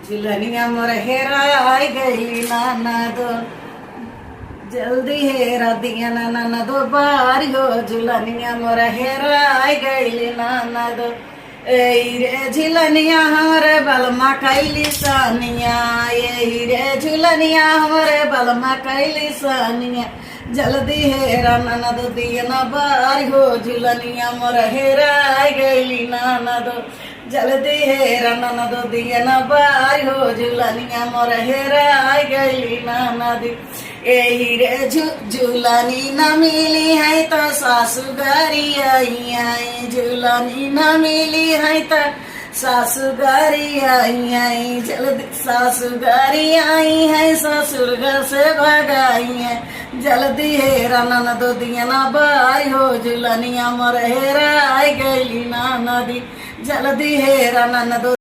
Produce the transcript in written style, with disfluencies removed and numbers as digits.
झुलनिया मोर हेराय गई नाना दो, जल्दी हेरा दिया नाना दो बारी हो। झुलनिया मोर हेराय गई नाना दो, रे झुलनिया हमारे बलमा कैली सानिया, यही रे झुलनिया हमारे बलमा कैली सानिया। जल्दी हेरा नाना दो दिया ना बारी हो। झुलनिया मोर हेराय गई नाना दो, जल्दी हेरा नाना दो दिया ना बारी हो। झुलनिया मोर हेराय गई नाना दी, यही रे झुलनी न मिली है तो सासु गारी आई आई। झुलनी न मिली है तो सासु गारी आई आई। जल्दी सासु गारी आई है, ससुर घर से भगाई है। जल्दी हेरा नाना दो दिया ना बारी हो। झुलनिया मोर हेराय गई नाना दी, जल्दी हेरा नाना दो।